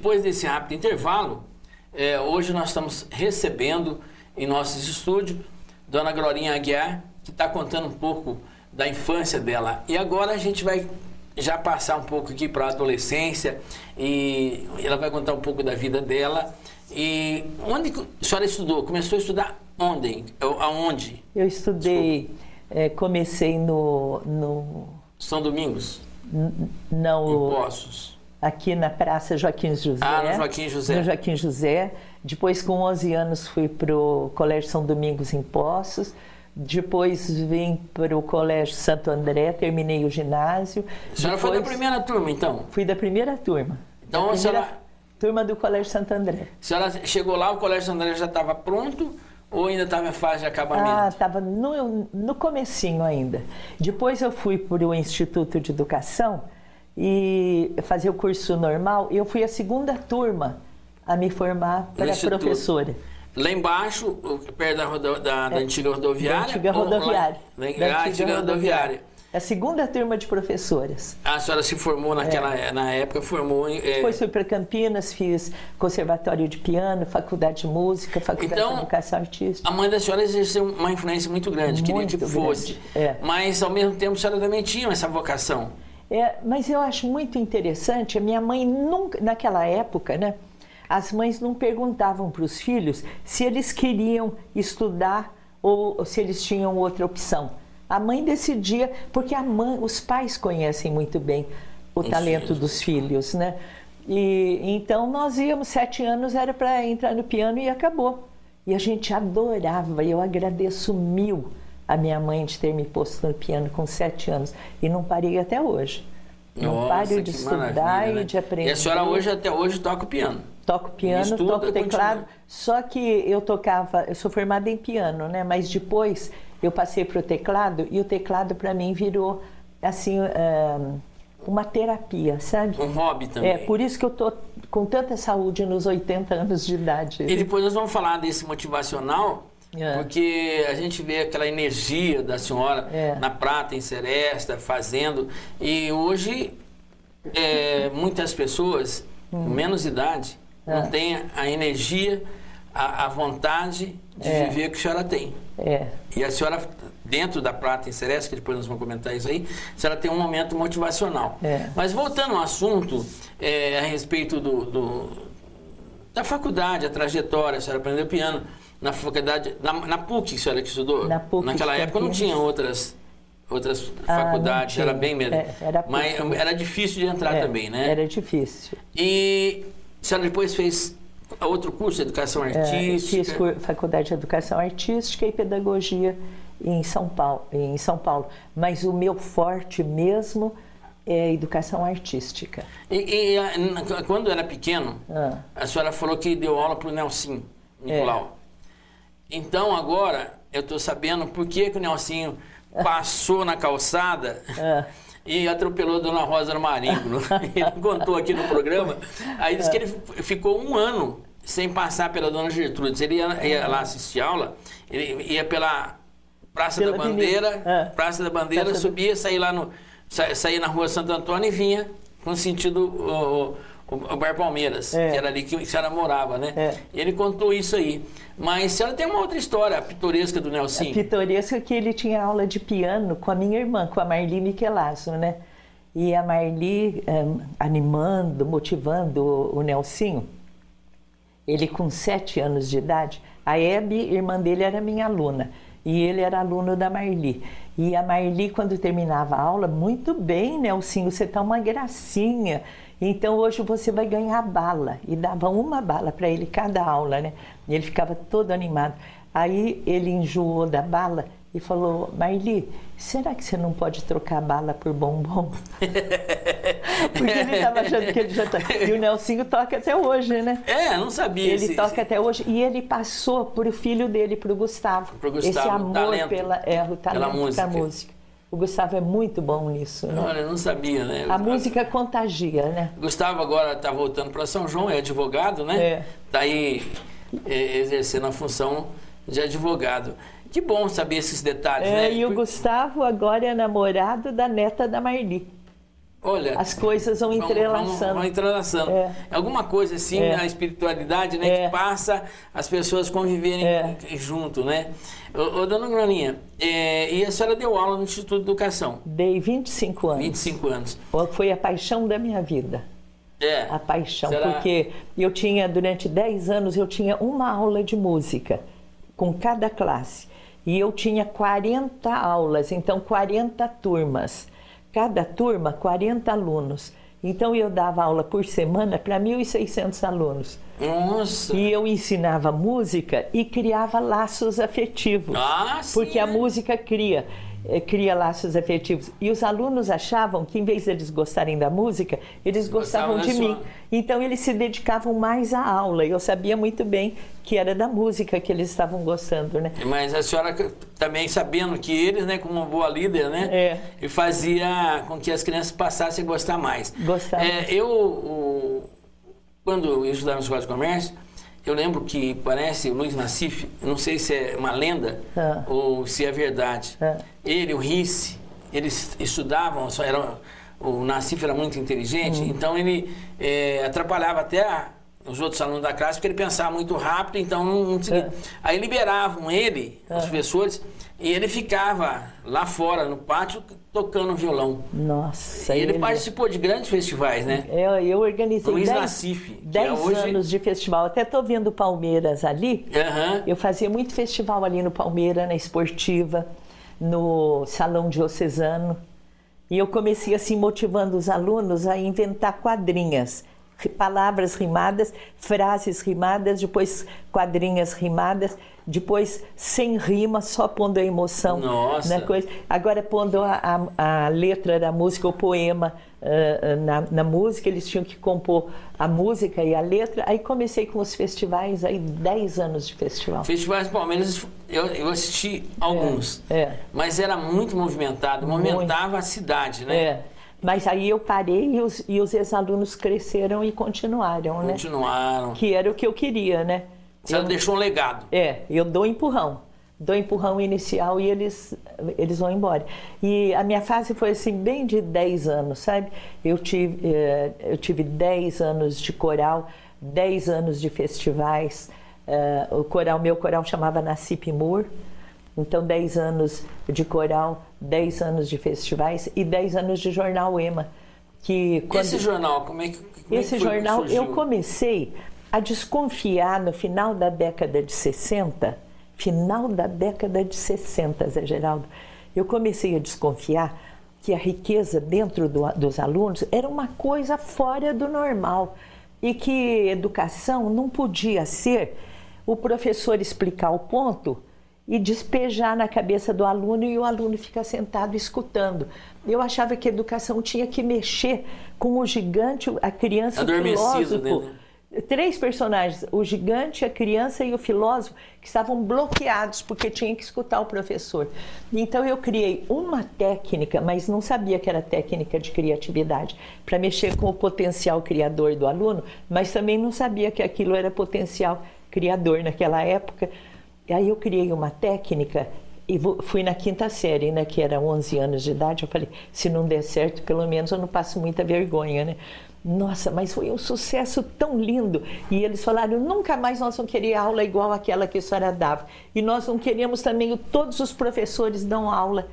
depois desse rápido intervalo, hoje nós estamos recebendo em nossos estúdios Dona Glorinha Aguiar, que está contando um pouco da infância dela. E agora a gente vai já passar um pouco aqui para a adolescência e ela vai contar um pouco da vida dela. E onde a senhora estudou? Começou a estudar onde? Aonde? Eu estudei, comecei no... São Domingos? Não. Em Poços. Aqui na Praça Joaquim José. No Joaquim José. No Joaquim José. Depois, com 11 anos, fui para o Colégio São Domingos em Poços. Depois vim para o Colégio Santo André, terminei o ginásio. A senhora foi da primeira turma, então? Fui da primeira turma. Então, a senhora... turma do Colégio Santo André. A senhora chegou lá, o Colégio Santo André já estava pronto ou ainda estava em fase de acabamento? Ah, estava no comecinho ainda. Depois eu fui para o Instituto de Educação e fazer o curso normal. Eu fui a segunda turma a me formar para professora. Lá embaixo, perto da antiga rodoviária? Da antiga rodoviária. Da antiga rodoviária. A segunda turma de professoras. A senhora se formou na época, formou... Depois fui para Campinas, fiz conservatório de piano, faculdade de música, faculdade de educação artística. A mãe da senhora exerceu uma influência muito grande, queria que fosse. Mas, ao mesmo tempo, a senhora também tinha essa vocação. Mas eu acho muito interessante, a minha mãe nunca, naquela época, né? As mães não perguntavam para os filhos se eles queriam estudar ou se eles tinham outra opção. A mãe decidia, porque os pais conhecem muito bem o talento dos filhos, né? E então nós íamos, 7 anos era para entrar no piano e acabou. E a gente adorava, eu agradeço mil a minha mãe de ter me posto no piano com 7 anos. E não parei até hoje. Não paro de estudar e de aprender. E a senhora até hoje toca o piano? Toco piano, toco teclado, só que eu sou formada em piano, né? Mas depois eu passei para o teclado e o teclado para mim virou, assim, uma terapia, sabe? Um hobby também. Por isso que eu tô com tanta saúde nos 80 anos de idade. E depois nós vamos falar desse motivacional, porque a gente vê aquela energia da senhora na Prata, em Seresta, fazendo, e hoje muitas pessoas com menos idade não tem a energia, a vontade de viver que a senhora tem. E a senhora, dentro da Prata em Seresta, que depois nós vamos comentar isso aí, a senhora tem um momento motivacional. Mas voltando ao assunto, a respeito da faculdade, a trajetória, a senhora aprendeu piano na faculdade, na PUC, a senhora que estudou? Na PUC. Naquela época não tinha outras faculdades, era bem mesmo. Mas era difícil de entrar também, né? Era difícil. E a senhora depois fez outro curso de educação artística? Fiz faculdade de educação artística e pedagogia em São Paulo. Mas o meu forte mesmo é educação artística. E quando era pequeno, a senhora falou que deu aula para o Nelsinho Nicolau. Então agora eu estou sabendo por que o Nelsinho passou na calçada e atropelou a Dona Rosa no Maringo. Ele contou aqui no programa. Aí disse que ele ficou 1 ano sem passar pela Dona Gertrudes. Ele ia lá assistir aula, ele ia pela Praça da Bandeira, subia, saía na Rua Santo Antônio e vinha com sentido o Bar Palmeiras, que era ali que a senhora morava, né? E ele contou isso aí. Mas a senhora tem uma outra história, a pitoresca do Nelsinho. A pitoresca que ele tinha aula de piano com a minha irmã, com a Marli Michelasso, né? E a Marli animando, motivando o Nelsinho. Ele com 7 anos de idade, a Hebe, irmã dele, era minha aluna. E ele era aluno da Marli. E a Marli, quando terminava a aula, muito bem, Nelsinho, você tá uma gracinha. Então hoje você vai ganhar bala. E dava 1 bala para ele cada aula, né? E ele ficava todo animado. Aí ele enjoou da bala e falou: Marli, será que você não pode trocar bala por bombom? Porque ele estava achando que ele já tá. E o Nelsinho toca até hoje, né? Não sabia. Ele toca até hoje. E ele passou para o filho dele, para o Gustavo. Esse amor talento, o talento da música. O Gustavo é muito bom nisso, né? Olha, eu não sabia, né? A música contagia, né? O Gustavo agora está voltando para São João, é advogado, né? Está aí exercendo a função de advogado. Que bom saber esses detalhes, né? E o Gustavo agora é namorado da neta da Marli. Olha, as coisas vão entrelaçando. Vão entrelaçando. Alguma coisa assim, a espiritualidade, né, que passa as pessoas conviverem junto, né? Ô, dona Glorinha, e a senhora deu aula no Instituto de Educação? Dei 25 anos. 25 anos. Foi a paixão da minha vida. A paixão, porque eu tinha, durante 10 anos, eu tinha uma aula de música com cada classe. E eu tinha 40 aulas, então 40 turmas. Cada turma, 40 alunos. Então eu dava aula por semana para 1.600 alunos. Nossa! E eu ensinava música e criava laços afetivos. Porque a música cria laços afetivos. E os alunos achavam que, em vez de eles gostarem da música, eles gostavam de mim. Então, eles se dedicavam mais à aula. E eu sabia muito bem que era da música que eles estavam gostando, né? Mas a senhora também sabendo que eles, né, como uma boa líder, né? E fazia com que as crianças passassem a gostar mais. Quando eu estudava na Escola de Comércio, eu lembro que parece o Luiz Nassif, não sei se é uma lenda ou se é verdade. Ele, o Risse, eles estudavam, o Nassif era muito inteligente, então ele atrapalhava até os outros alunos da classe, porque ele pensava muito rápido, então não conseguia. Aí liberavam ele, os professores, e ele ficava lá fora, no pátio, tocando violão. Nossa! E ele participou de grandes festivais, né? Eu organizei Luiz Nassif, 10 anos de festival. Até estou vendo Palmeiras ali. Eu fazia muito festival ali no Palmeiras, na Esportiva, no Salão Diocesano. E eu comecei assim, motivando os alunos a inventar quadrinhas. Palavras rimadas, frases rimadas, depois quadrinhas rimadas, depois sem rima, só pondo a emoção. Nossa! Na coisa. Agora pondo a letra da música, o poema na música, eles tinham que compor a música e a letra. Aí comecei com os festivais, aí 10 anos de festival. Festivais Palmeiras, eu assisti alguns, mas era muito movimentado, movimentava a cidade, né? Mas aí eu parei e os ex-alunos cresceram e continuaram, né? Continuaram. Que era o que eu queria, né? Você deixou um legado. Eu dou empurrão inicial e eles vão embora. E a minha fase foi assim, bem de 10 anos, sabe? Eu tive 10 anos de coral, 10 anos de festivais. Meu coral chamava Nassip Moore. Então, 10 anos de coral, 10 anos de festivais e 10 anos de jornal EMA. Esse jornal, como é que esse jornal, eu comecei a desconfiar no final da década de 60, Zé Geraldo, eu comecei a desconfiar que a riqueza dentro dos alunos era uma coisa fora do normal e que educação não podia ser o professor explicar o ponto e despejar na cabeça do aluno e o aluno fica sentado escutando. Eu achava que a educação tinha que mexer com o gigante, a criança e o filósofo. Né? 3 personagens, o gigante, a criança e o filósofo, que estavam bloqueados porque tinha que escutar o professor. Então eu criei uma técnica, mas não sabia que era técnica de criatividade, para mexer com o potencial criador do aluno, mas também não sabia que aquilo era potencial criador naquela época. E aí eu criei uma técnica e fui na 5ª série, né, que era 11 anos de idade. Eu falei, se não der certo, pelo menos eu não passo muita vergonha, né? Nossa, mas foi um sucesso tão lindo. E eles falaram, nunca mais nós vamos querer aula igual àquela que a senhora dava. E nós não queremos também, todos os professores dão aula.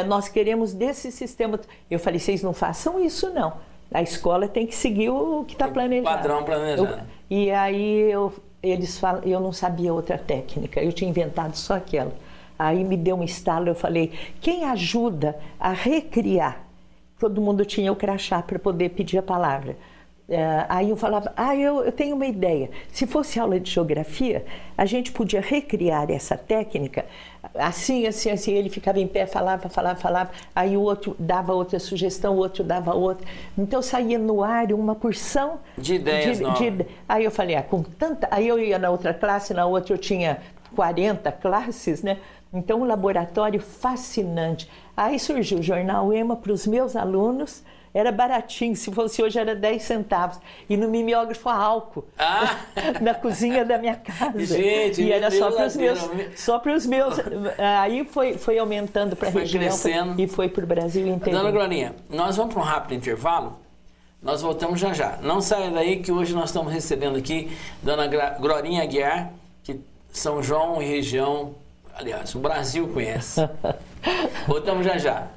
Nós queremos desse sistema. Eu falei, vocês não façam isso, não. A escola tem que seguir o que está planejado. Padrão planejado. E aí eles falam, eu não sabia outra técnica, eu tinha inventado só aquela. Aí me deu um estalo, eu falei, quem ajuda a recriar? Todo mundo tinha o crachá para poder pedir a palavra. Aí eu falava, eu tenho uma ideia. Se fosse aula de geografia, a gente podia recriar essa técnica, assim. Ele ficava em pé, falava. Aí o outro dava outra sugestão, o outro dava outra. Então saía no ar uma porção de ideias. Aí eu falei, Aí eu ia na outra classe, na outra eu tinha 40 classes, né? Então um laboratório fascinante. Aí surgiu o jornal EMA para os meus alunos, Era baratinho, se fosse hoje era 10 centavos. E no mimeógrafo a álcool, na cozinha da minha casa. Gente, e era só para os meus. Aí foi aumentando para a região crescendo. E foi para o Brasil inteiro. Dona Glorinha, nós vamos para um rápido intervalo. Nós voltamos já já. Não saia daí que hoje nós estamos recebendo aqui Dona Glorinha Aguiar, que São João e região, aliás, o Brasil conhece. Voltamos já já.